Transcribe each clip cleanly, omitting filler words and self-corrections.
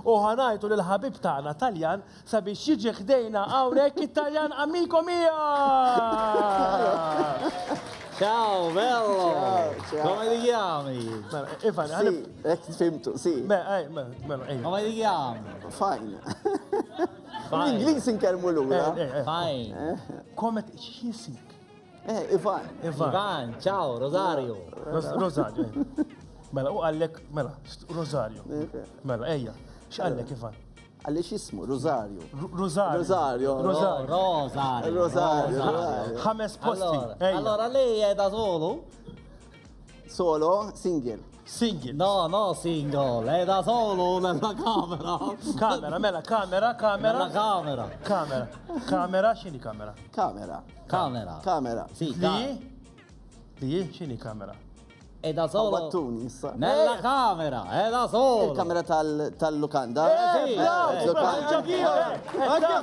u ħanajtu l-ħabib tagħna Taljan sabiex jiġi ħdejna hawnhekk it-Taljan amico mio! Ciao, bello! Ciao. Come ti chiami? Ivan, Sì, fimtu, sì. Come ti chiami? Fine. Fine. L-Inglis inkelmu l-ura. Fine. Komet xisik? Ivan. Ivan, ciao, Rosario. Rosario. Mela, u għallek, mela, Rosario. Mela, ejja, x'għallek Ivan? Għalix ismu, Rosario. Rosario. Rosario. Rosario. Ħames posti. Allora lei è da solo? Solo, single. Single. No, single, è da solo nella camera. Kamera, mela, kamera. Nella camera. Kamera, x'inhi kamera? Camera. Sì, Li, x'inhi kamera? è da solo. Battuni, issa. Nella camera, è da solo. Il-kamera tal-lukanda. Sì, ma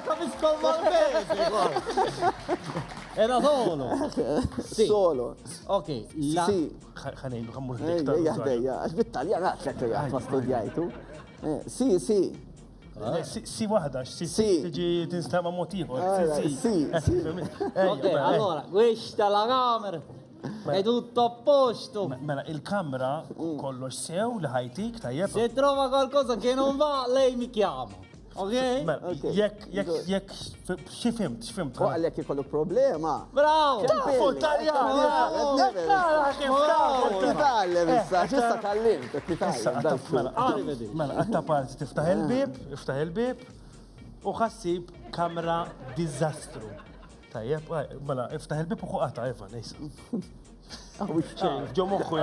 capisco il maltese. È da solo. Sì. Solo. Ok, la... Sì. ħanejlu, ħammur Ejja, għax bit-Taljan għatlek għat ma studjajtu. Sì. Si waħda, si Sì. tiġi tinstama motiħor. Sì. Ok, allora, questa è la camera. È tutto a posto. Mela, il-kamra kollox sew li ħajtik tajjeb. Se trova qualcosa che non va, lei mi chiama. Ok? Mela, jekk, xfimt. U għalek jikollu problema. Bravo! Tafu Titallem issa, ċista tallimt, titallem. Mela, għatta parti tiftaħ il-bib u ħassib kamra dizastru. Tajjeb, mela, iftaħ il-bib u xuqata, Ivan, ejsa. Ġo moħħu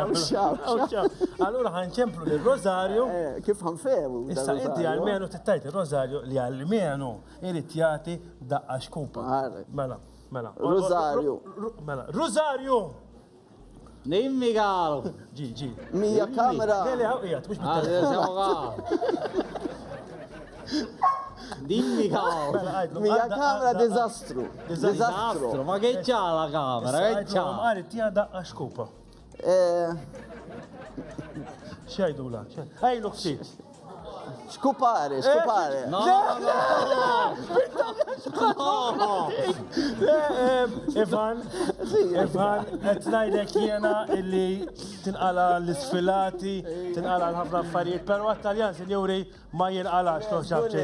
Allura ħanċemplu l-Rosario. Kif ħanfewu? Issa inti għalmenu tittajt il-Rosario li għalmenu irrit jagħti daqqa xkupa. Mela. Rosario! Dimmi caro. Ġi. Mija kamera. Lele għawqijat, mux Siamo caro. Dimmi caro. Mija kamera dizastru. Disastro, ma che c'ha la camera? Che c'ha? Għarit jgħa daqqa xkupa. Xajdu la? Ejlu ftit. Xkupare. No. Ivan, etnajdek jena illi tinqala l-isfilati, tinqala l-ħafna affarijiet, pero għat-Taljan, sinjuri, ma jinqalax, toħġabċe.